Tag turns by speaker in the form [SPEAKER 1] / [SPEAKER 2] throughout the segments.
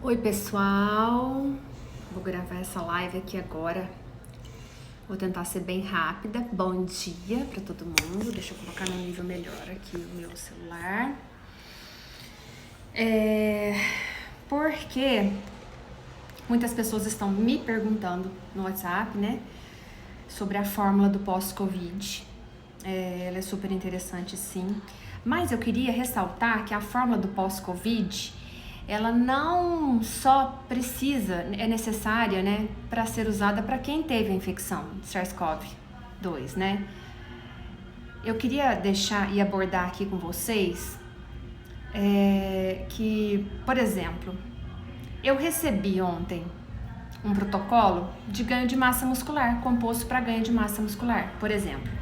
[SPEAKER 1] Oi pessoal, vou gravar essa live aqui agora. Vou tentar ser bem rápida. Bom dia para todo mundo. Deixa eu colocar no nível melhor aqui o meu celular. Porque muitas pessoas estão me perguntando no WhatsApp, né, sobre a fórmula do pós-Covid. Ela é super interessante, sim. Mas eu queria ressaltar que a fórmula do pós-Covid, ela não só é necessária, né, para ser usada para quem teve a infecção de SARS-CoV-2, né? Eu queria deixar e abordar aqui com vocês que, por exemplo, eu recebi ontem um protocolo de ganho de massa muscular, composto para ganho de massa muscular, por exemplo.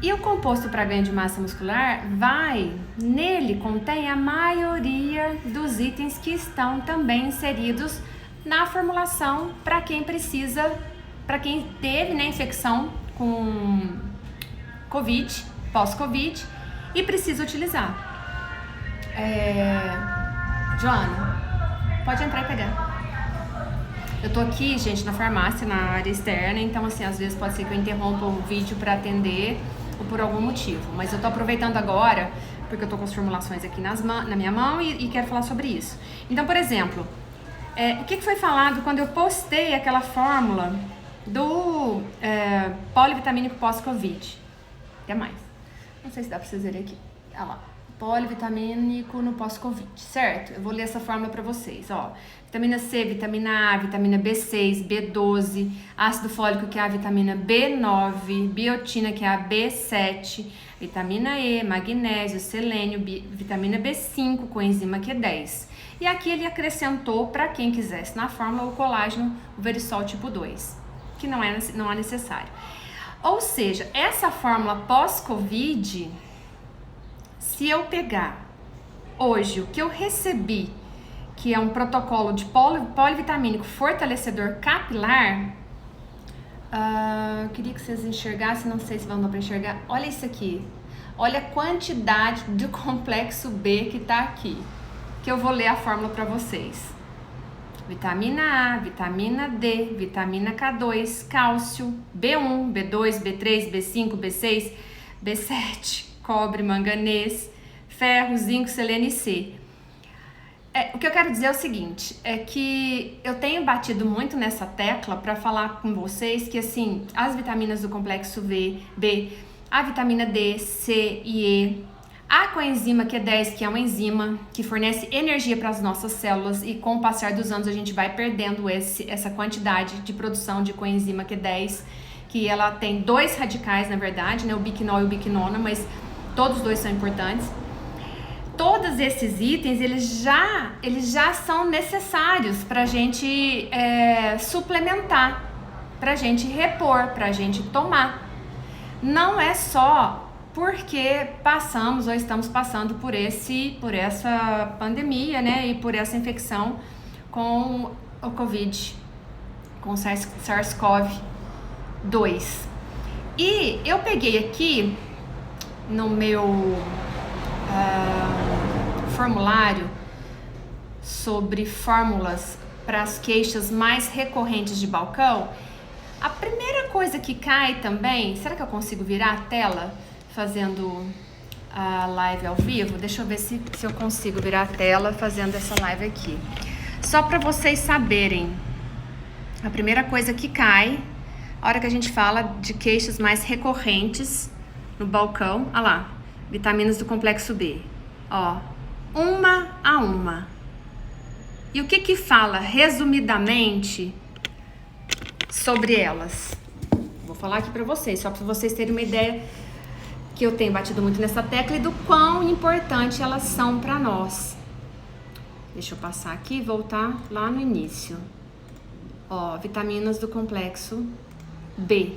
[SPEAKER 1] E o composto para ganho de massa muscular nele contém a maioria dos itens que estão também inseridos na formulação para quem teve, né, infecção com Covid, pós-Covid e precisa utilizar. Joana, pode entrar e pegar. Eu tô aqui, gente, na farmácia, na área externa, então assim, às vezes pode ser que eu interrompa o vídeo para atender ou por algum motivo, mas eu tô aproveitando agora porque eu tô com as formulações aqui na minha mão e quero falar sobre isso. Então, por exemplo, o que foi falado quando eu postei aquela fórmula do polivitamínico pós-Covid? Até mais. Não sei se dá pra vocês verem aqui. Olha lá. Polivitamínico no pós-Covid, certo? Eu vou ler essa fórmula para vocês, ó. Vitamina C, vitamina A, vitamina B6, B12, ácido fólico, que é a vitamina B9, biotina, que é a B7, vitamina E, magnésio, selênio, vitamina B5, coenzima Q10. E aqui ele acrescentou, para quem quisesse, na fórmula, o colágeno, o verisol tipo 2, que não é necessário. Ou seja, essa fórmula pós-Covid, se eu pegar hoje o que eu recebi, que é um protocolo de polivitamínico fortalecedor capilar, queria que vocês enxergassem, não sei se vão dar para enxergar. Olha isso aqui, olha a quantidade do complexo B que tá aqui, que eu vou ler a fórmula para vocês. Vitamina A, vitamina D, vitamina K2, cálcio, B1, B2, B3, B5, B6, B7, cobre, manganês, ferro, zinco, selênio e C. O que eu quero dizer é o seguinte, é que eu tenho batido muito nessa tecla para falar com vocês que, assim, as vitaminas do complexo B, a vitamina D, C e E, a coenzima Q10, que é uma enzima que fornece energia para as nossas células, e com o passar dos anos a gente vai perdendo essa quantidade de produção de coenzima Q10, que ela tem dois radicais, na verdade, né, o biquinol e o biquinona, mas todos dois são importantes. Todos esses itens, eles já são necessários para a gente suplementar, para a gente repor, para a gente tomar. Não é só porque passamos ou estamos passando por essa pandemia, né, e por essa infecção com o Covid, com SARS-CoV-2. E eu peguei aqui no meu formulário sobre fórmulas para as queixas mais recorrentes de balcão. A primeira coisa que cai também, será que eu consigo virar a tela fazendo a live ao vivo? Deixa eu ver se eu consigo virar a tela fazendo essa live aqui. Só para vocês saberem, a primeira coisa que cai, a hora que a gente fala de queixas mais recorrentes no balcão, olha lá, vitaminas do complexo B, ó, uma a uma. E o que fala resumidamente sobre elas? Vou falar aqui pra vocês, só pra vocês terem uma ideia, que eu tenho batido muito nessa tecla e do quão importante elas são pra nós. Deixa eu passar aqui e voltar lá no início. Ó, vitaminas do complexo B.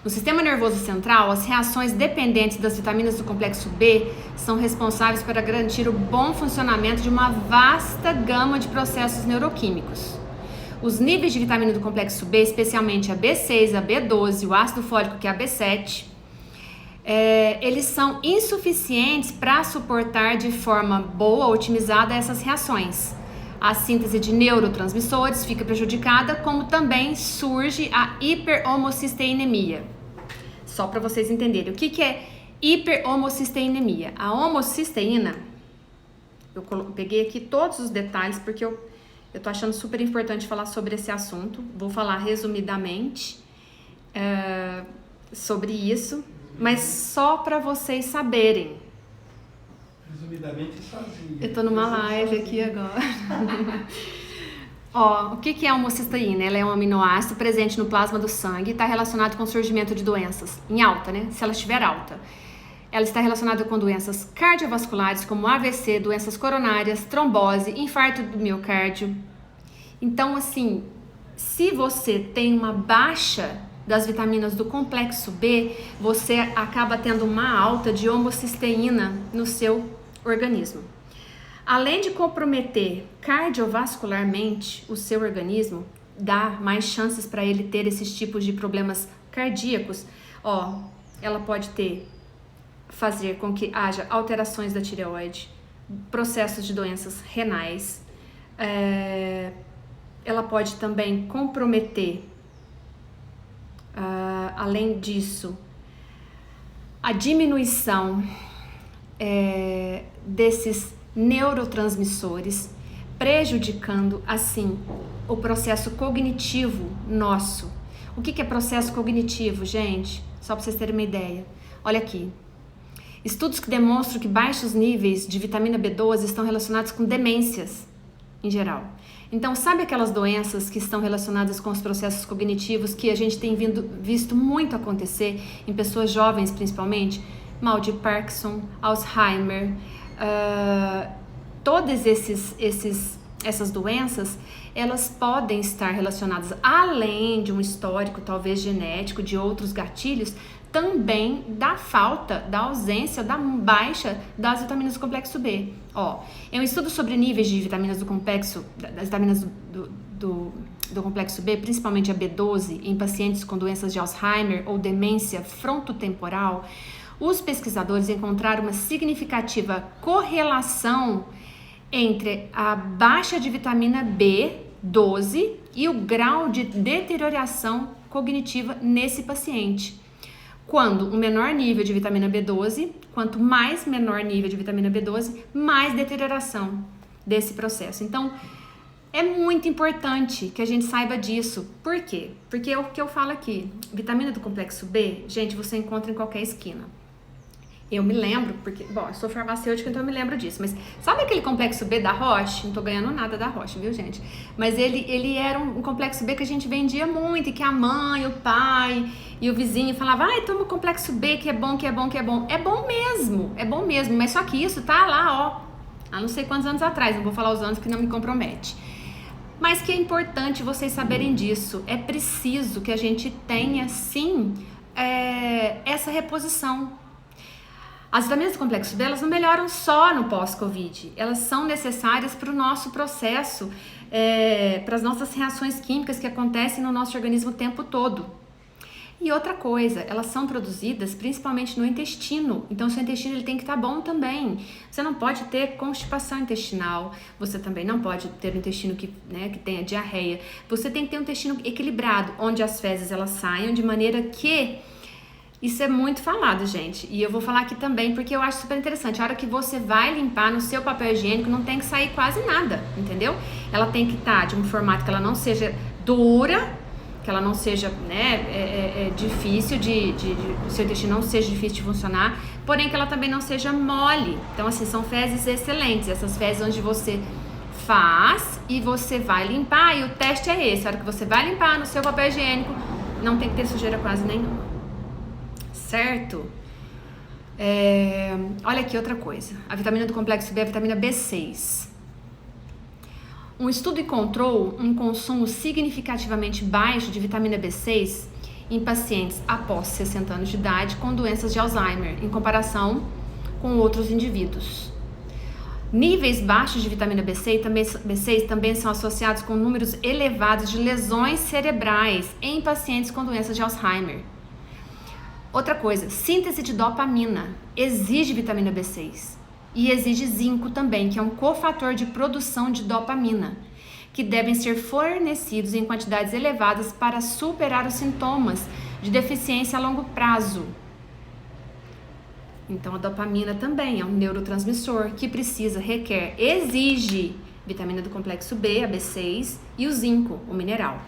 [SPEAKER 1] No sistema nervoso central, as reações dependentes das vitaminas do complexo B são responsáveis para garantir o bom funcionamento de uma vasta gama de processos neuroquímicos. Os níveis de vitamina do complexo B, especialmente a B6, a B12, o ácido fólico, que é a B7, eles são insuficientes para suportar de forma boa, otimizada, essas reações. a síntese de neurotransmissores fica prejudicada, como também surge a hiperhomocisteinemia. Só para vocês entenderem, o que é hiperhomocisteinemia? A homocisteína, eu peguei aqui todos os detalhes porque eu tô achando super importante falar sobre esse assunto. Vou falar resumidamente sobre isso, mas só para vocês saberem.
[SPEAKER 2] Resumidamente sozinha.
[SPEAKER 1] Eu tô numa live aqui agora. Ó, o que é a homocisteína? Ela é um aminoácido presente no plasma do sangue e está relacionado com o surgimento de doenças em alta, né? Se ela estiver alta. Ela está relacionada com doenças cardiovasculares como AVC, doenças coronárias, trombose, infarto do miocárdio. Então, assim, se você tem uma baixa das vitaminas do complexo B, você acaba tendo uma alta de homocisteína no seu organismo. Além de comprometer cardiovascularmente o seu organismo, dá mais chances para ele ter esses tipos de problemas cardíacos. Ó, ela pode fazer com que haja alterações da tireoide, processos de doenças renais. Ela pode também comprometer, além disso, a diminuição desses neurotransmissores, prejudicando assim o processo cognitivo nosso. O que é processo cognitivo, gente? Só para vocês terem uma ideia. Olha aqui. Estudos que demonstram que baixos níveis de vitamina B12 estão relacionados com demências em geral. Então, sabe aquelas doenças que estão relacionadas com os processos cognitivos que a gente tem visto muito acontecer em pessoas jovens, principalmente? Mal de Parkinson, Alzheimer, todas essas doenças, elas podem estar relacionadas, além de um histórico talvez genético, de outros gatilhos, também da falta, da ausência, da baixa das vitaminas do complexo B. Ó, é um estudo sobre níveis de vitaminas do complexo, das vitaminas do complexo B, principalmente a B12, em pacientes com doenças de Alzheimer ou demência frontotemporal. Os pesquisadores encontraram uma significativa correlação entre a baixa de vitamina B12 e o grau de deterioração cognitiva nesse paciente. Quando um menor nível de vitamina B12, quanto mais menor nível de vitamina B12, mais deterioração desse processo. Então, é muito importante que a gente saiba disso. Por quê? Porque é o que eu falo aqui, vitamina do complexo B, gente, você encontra em qualquer esquina. Eu me lembro, porque, bom, eu sou farmacêutica, então eu me lembro disso, mas sabe aquele complexo B da Roche? Não tô ganhando nada da Roche, viu, gente? Mas ele era um complexo B que a gente vendia muito, e que a mãe, o pai e o vizinho falavam, ai, toma o complexo B, que é bom, que é bom, que é bom. É bom mesmo, mas só que isso tá lá, ó, há não sei quantos anos atrás, não vou falar os anos que não me compromete. Mas que é importante vocês saberem disso, é preciso que a gente tenha, sim, essa reposição. As vitaminas do complexo B, elas não melhoram só no pós-Covid, elas são necessárias para o nosso processo, para as nossas reações químicas que acontecem no nosso organismo o tempo todo. E outra coisa, elas são produzidas principalmente no intestino, então o seu intestino ele tem que estar bom também. Você não pode ter constipação intestinal, você também não pode ter um intestino que tenha diarreia, você tem que ter um intestino equilibrado, onde as fezes elas saiam de maneira que... Isso é muito falado, gente, e eu vou falar aqui também porque eu acho super interessante. A hora que você vai limpar no seu papel higiênico, não tem que sair quase nada, entendeu? Ela tem que estar de um formato que ela não seja dura, que ela não seja, difícil o seu intestino não seja difícil de funcionar, porém que ela também não seja mole. Então, assim, são fezes excelentes, essas fezes onde você faz e você vai limpar, e o teste é esse. A hora que você vai limpar no seu papel higiênico, não tem que ter sujeira quase nenhuma. Certo? Olha aqui outra coisa. A vitamina do complexo B é a vitamina B6. Um estudo encontrou um consumo significativamente baixo de vitamina B6 em pacientes após 60 anos de idade com doenças de Alzheimer, em comparação com outros indivíduos. Níveis baixos de vitamina B6 também são associados com números elevados de lesões cerebrais em pacientes com doenças de Alzheimer. Outra coisa, síntese de dopamina exige vitamina B6. E exige zinco também, que é um cofator de produção de dopamina, que devem ser fornecidos em quantidades elevadas para superar os sintomas de deficiência a longo prazo. Então a dopamina também é um neurotransmissor que exige vitamina do complexo B, a B6, e o zinco, o mineral.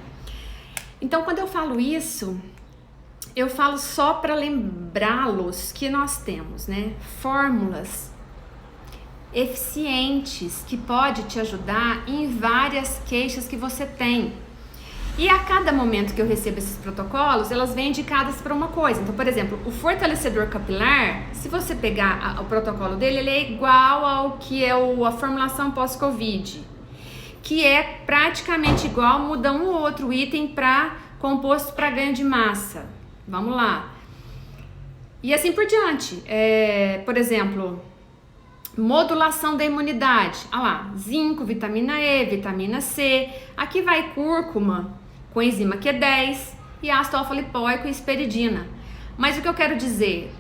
[SPEAKER 1] Então quando eu falo isso, eu falo só para lembrá-los que nós temos, né, fórmulas eficientes que pode te ajudar em várias queixas que você tem. E a cada momento que eu recebo esses protocolos, elas vêm indicadas para uma coisa. Então, por exemplo, o fortalecedor capilar, se você pegar o protocolo dele, ele é igual ao que é a formulação pós-Covid, que é praticamente igual, muda um ou outro item para composto para ganho de massa. Vamos lá. E assim por diante. Por exemplo, modulação da imunidade. Olha lá, zinco, vitamina E, vitamina C. Aqui vai cúrcuma, coenzima Q10 e ácido alfa-lipoico e esperidina. Mas o que eu quero dizer,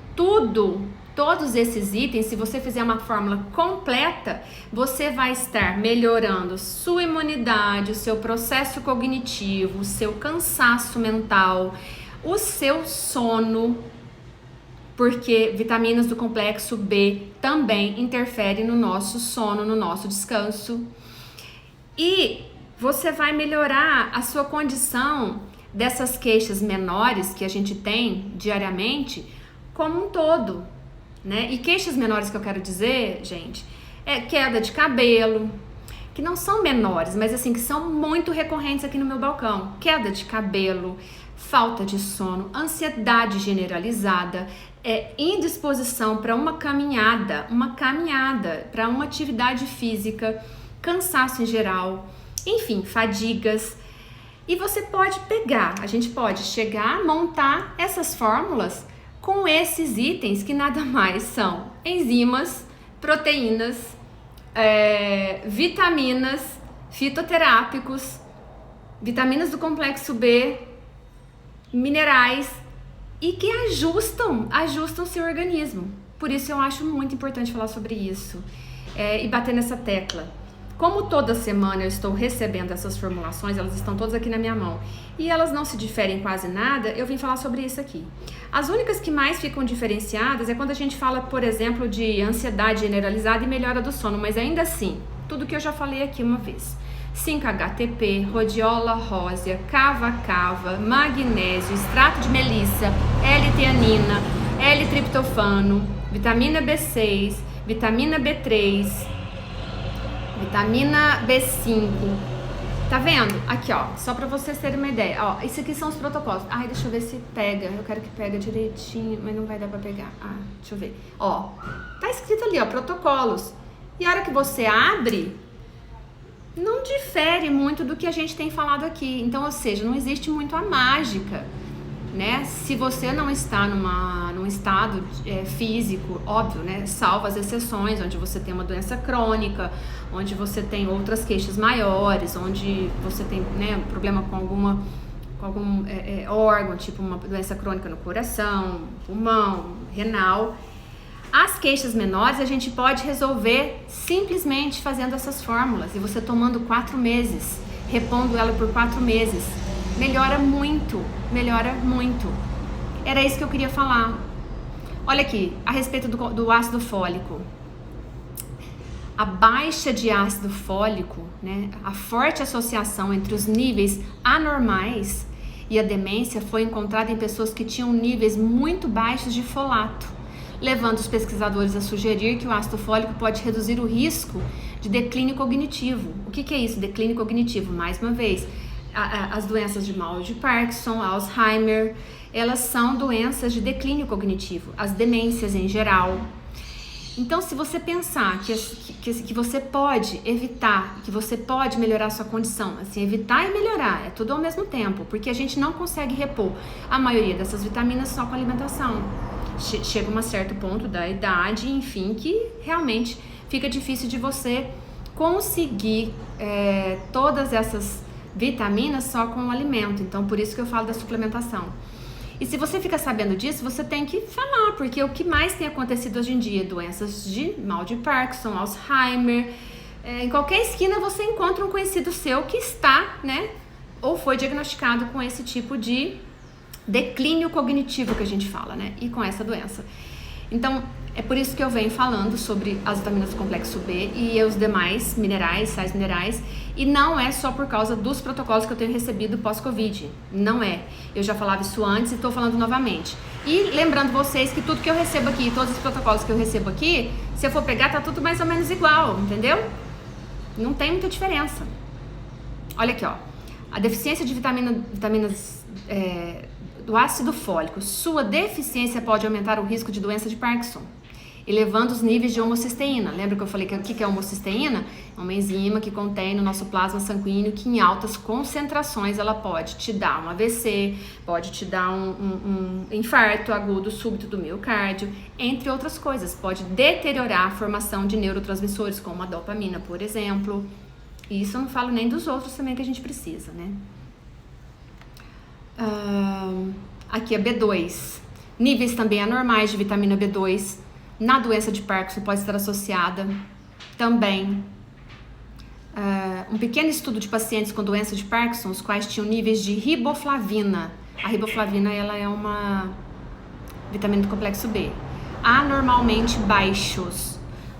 [SPEAKER 1] todos esses itens, se você fizer uma fórmula completa, você vai estar melhorando sua imunidade, o seu processo cognitivo, o seu cansaço mental, o seu sono, porque vitaminas do complexo B também interferem no nosso sono, no nosso descanso. E você vai melhorar a sua condição dessas queixas menores que a gente tem diariamente como um todo, né? E queixas menores que eu quero dizer, gente, é queda de cabelo, que não são menores, mas assim, que são muito recorrentes aqui no meu balcão. Queda de cabelo, falta de sono, ansiedade generalizada, indisposição para uma caminhada, para uma atividade física, cansaço em geral, enfim, fadigas. E você pode a gente pode chegar a montar essas fórmulas com esses itens que nada mais são enzimas, proteínas, vitaminas, fitoterápicos, vitaminas do complexo B, minerais, e que ajustam seu organismo. Por isso eu acho muito importante falar sobre isso e bater nessa tecla. Como toda semana eu estou recebendo essas formulações, elas estão todas aqui na minha mão, e elas não se diferem quase nada, eu vim falar sobre isso aqui. As únicas que mais ficam diferenciadas é quando a gente fala, por exemplo, de ansiedade generalizada e melhora do sono, mas ainda assim, tudo que eu já falei aqui uma vez. 5-HTP, rhodiola rósea, cava-cava, magnésio, extrato de melissa, L-teanina, L-triptofano, vitamina B6, vitamina B3, vitamina B5. Tá vendo? Aqui, ó, só pra vocês terem uma ideia. Ó, isso aqui são os protocolos. Ai, deixa eu ver se pega. Eu quero que pega direitinho, mas não vai dar pra pegar. Deixa eu ver. Ó, tá escrito ali, ó, protocolos. E a hora que você abre, não difere muito do que a gente tem falado aqui. Então, ou seja, não existe muito a mágica, né? Se você não está num estado físico, óbvio, né? Salvo as exceções, onde você tem uma doença crônica, onde você tem outras queixas maiores, onde você tem, né, problema com algum órgão, tipo uma doença crônica no coração, pulmão, renal. As queixas menores a gente pode resolver simplesmente fazendo essas fórmulas e você tomando 4 meses, repondo ela por 4 meses. Melhora muito, melhora muito. Era isso que eu queria falar. Olha aqui, a respeito do ácido fólico. A baixa de ácido fólico, né, a forte associação entre os níveis anormais e a demência foi encontrada em pessoas que tinham níveis muito baixos de folato, levando os pesquisadores a sugerir que o ácido fólico pode reduzir o risco de declínio cognitivo. O que é isso, declínio cognitivo? Mais uma vez, as doenças de mal de Parkinson, Alzheimer, elas são doenças de declínio cognitivo, as demências em geral. Então, se você pensar que você pode evitar, que você pode melhorar a sua condição, assim, evitar e melhorar, é tudo ao mesmo tempo, porque a gente não consegue repor a maioria dessas vitaminas só com alimentação. Chega um certo ponto da idade, enfim, que realmente fica difícil de você conseguir todas essas vitaminas só com o alimento. Então, por isso que eu falo da suplementação. E se você fica sabendo disso, você tem que falar, porque o que mais tem acontecido hoje em dia, doenças de mal de Parkinson, Alzheimer, em qualquer esquina você encontra um conhecido seu que está, né, ou foi diagnosticado com esse tipo de declínio cognitivo que a gente fala, né, e com essa doença. Então, é por isso que eu venho falando sobre as vitaminas do complexo B e os demais minerais, sais minerais, e não é só por causa dos protocolos que eu tenho recebido pós-Covid, não é. Eu já falava isso antes e estou falando novamente. E lembrando vocês que tudo que eu recebo aqui, todos os protocolos que eu recebo aqui, se eu for pegar, tá tudo mais ou menos igual, entendeu? Não tem muita diferença. Olha aqui, ó. A deficiência de vitaminas do ácido fólico. Sua deficiência pode aumentar o risco de doença de Parkinson, elevando os níveis de homocisteína. Lembra que eu falei que o que é homocisteína? É uma enzima que contém no nosso plasma sanguíneo que em altas concentrações ela pode te dar um AVC, pode te dar um infarto agudo súbito do miocárdio, entre outras coisas. Pode deteriorar a formação de neurotransmissores, como a dopamina, por exemplo. E isso eu não falo nem dos outros também que a gente precisa, né? Aqui é B2. Níveis também anormais de vitamina B2 na doença de Parkinson pode estar associada também. Um pequeno estudo de pacientes com doença de Parkinson, os quais tinham níveis de riboflavina. A riboflavina, ela é uma vitamina do complexo B, anormalmente baixos.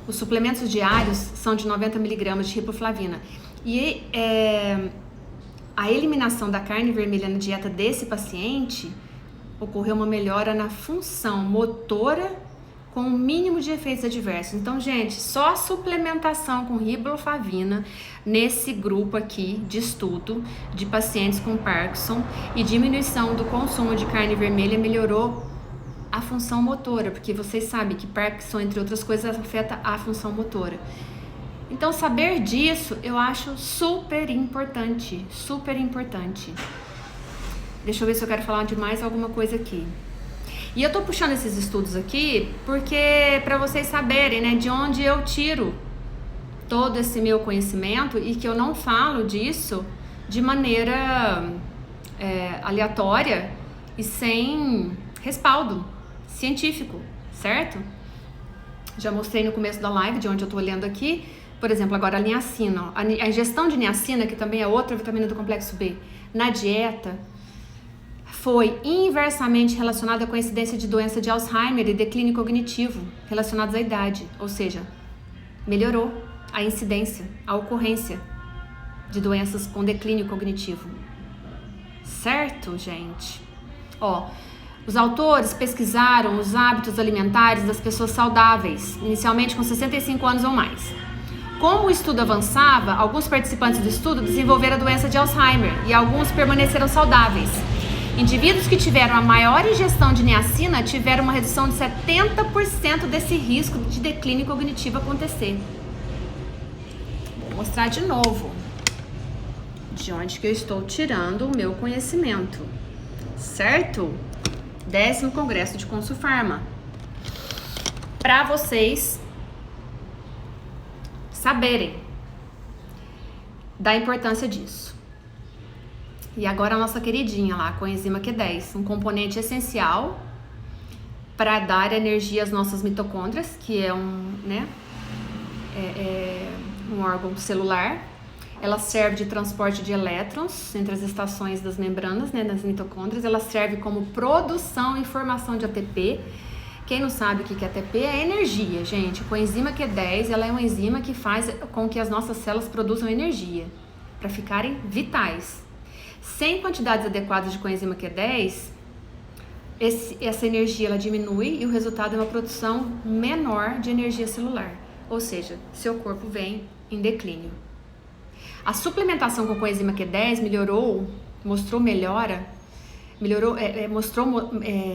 [SPEAKER 1] Os suplementos diários são de 90 mg de riboflavina. E a eliminação da carne vermelha na dieta desse paciente ocorreu uma melhora na função motora com o mínimo de efeitos adversos. Então, gente, só a suplementação com riboflavina nesse grupo aqui de estudo de pacientes com Parkinson e diminuição do consumo de carne vermelha melhorou a função motora, porque vocês sabem que Parkinson, entre outras coisas, afeta a função motora. Então, saber disso eu acho super importante, super importante. Deixa eu ver se eu quero falar de mais alguma coisa aqui. E eu tô puxando esses estudos aqui porque para vocês saberem, né, de onde eu tiro todo esse meu conhecimento e que eu não falo disso de maneira aleatória e sem respaldo científico, certo? Já mostrei no começo da live de onde eu tô olhando aqui, por exemplo, agora a niacina, ó. A ingestão de niacina, que também é outra vitamina do complexo B, na dieta, foi inversamente relacionada com a incidência de doença de Alzheimer e declínio cognitivo relacionados à idade, ou seja, melhorou a incidência, a ocorrência de doenças com declínio cognitivo. Certo, gente? Ó, os autores pesquisaram os hábitos alimentares das pessoas saudáveis, inicialmente com 65 anos ou mais. Como o estudo avançava, alguns participantes do estudo desenvolveram a doença de Alzheimer e alguns permaneceram saudáveis. Indivíduos que tiveram a maior ingestão de niacina tiveram uma redução de 70% desse risco de declínio cognitivo acontecer. Vou mostrar de novo de onde que eu estou tirando o meu conhecimento, certo? 10º Congresso de Consulfarma. Para vocês saberem da importância disso. E agora a nossa queridinha lá, a coenzima Q10, um componente essencial para dar energia às nossas mitocôndrias, que é um órgão celular. Ela serve de transporte de elétrons entre as estações das membranas, né, das mitocôndrias. Ela serve como produção e formação de ATP. Quem não sabe o que é ATP é energia, gente. A coenzima Q10, ela é uma enzima que faz com que as nossas células produzam energia para ficarem vitais. Sem quantidades adequadas de coenzima Q10, essa energia ela diminui e o resultado é uma produção menor de energia celular. Ou seja, seu corpo vem em declínio. A suplementação com coenzima Q10 mostrou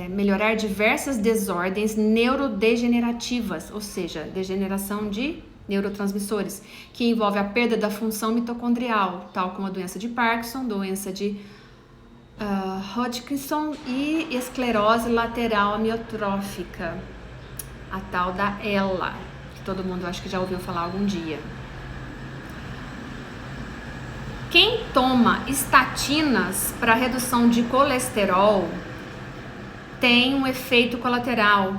[SPEAKER 1] melhorar diversas desordens neurodegenerativas, ou seja, degeneração de neurotransmissores, que envolve a perda da função mitocondrial, tal como a doença de Parkinson, doença de Hodgkinson e esclerose lateral amiotrófica, a tal da ELA, que todo mundo acho que já ouviu falar algum dia. Quem toma estatinas para redução de colesterol tem um efeito colateral,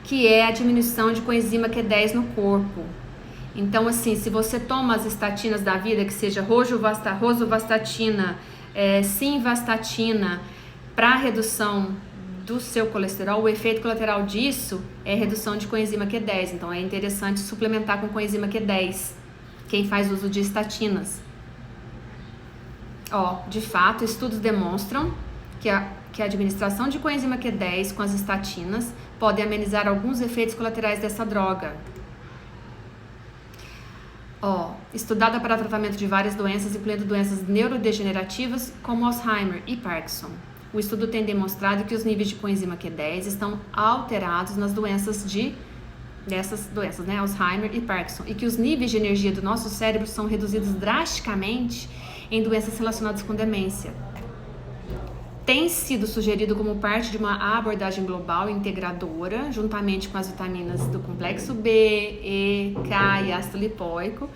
[SPEAKER 1] que é a diminuição de coenzima Q10 no corpo. Então, assim, se você toma as estatinas da vida, que seja rosuvastatina, simvastatina, para redução do seu colesterol, o efeito colateral disso é redução de coenzima Q10. Então, é interessante suplementar com coenzima Q10, quem faz uso de estatinas. De fato, estudos demonstram que a administração de coenzima Q10 com as estatinas pode amenizar alguns efeitos colaterais dessa droga. Estudada para tratamento de várias doenças, incluindo doenças neurodegenerativas como Alzheimer e Parkinson. O estudo tem demonstrado que os níveis de coenzima Q10 estão alterados nas dessas doenças, né, Alzheimer e Parkinson, e que os níveis de energia do nosso cérebro são reduzidos drasticamente em doenças relacionadas com demência. Tem sido sugerido como parte de uma abordagem global integradora, juntamente com as vitaminas do complexo B, E, K e ácido lipóico,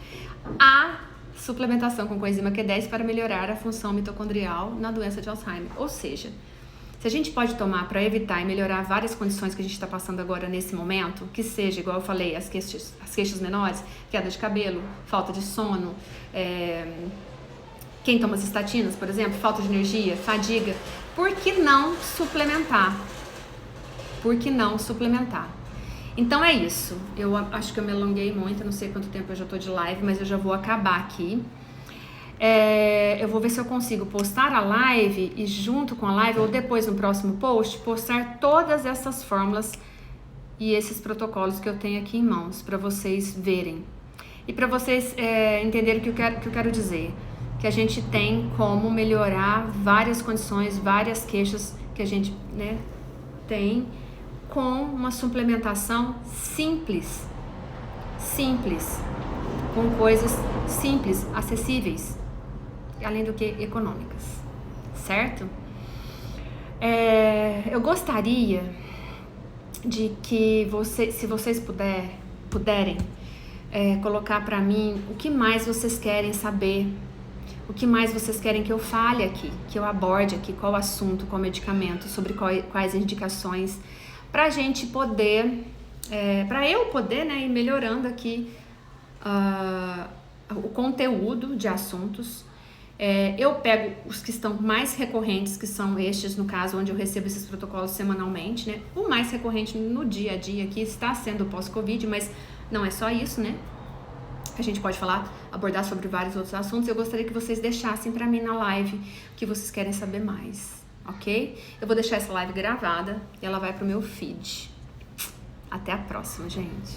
[SPEAKER 1] a suplementação com coenzima Q10 para melhorar a função mitocondrial na doença de Alzheimer. Ou seja, se a gente pode tomar para evitar e melhorar várias condições que a gente está passando agora nesse momento, que seja, igual eu falei, as queixas menores, queda de cabelo, falta de sono, quem toma as estatinas, por exemplo, falta de energia, fadiga, por que não suplementar? Por que não suplementar? Então é isso. Eu acho que eu me alonguei muito, não sei quanto tempo eu já tô de live, mas eu já vou acabar aqui. Eu vou ver se eu consigo postar a live e junto com a live, ou depois no próximo post, postar todas essas fórmulas e esses protocolos que eu tenho aqui em mãos, para vocês verem. E para vocês entenderem o que eu quero dizer. Que a gente tem como melhorar várias condições, várias queixas que a gente, né, tem com uma suplementação simples, com coisas simples, acessíveis, além do que econômicas, certo? Eu gostaria de que se vocês puderem colocar para mim o que mais vocês querem saber. O que mais vocês querem que eu fale aqui, que eu aborde aqui, qual assunto, qual medicamento, sobre quais indicações, pra gente poder, pra eu poder, né, ir melhorando aqui o conteúdo de assuntos. Eu pego os que estão mais recorrentes, que são estes, no caso, onde eu recebo esses protocolos semanalmente, né? O mais recorrente no dia a dia aqui está sendo o pós-Covid, mas não é só isso, né? A gente pode abordar sobre vários outros assuntos. Eu gostaria que vocês deixassem pra mim na live o que vocês querem saber mais, ok? Eu vou deixar essa live gravada e ela vai pro meu feed. Até a próxima, gente.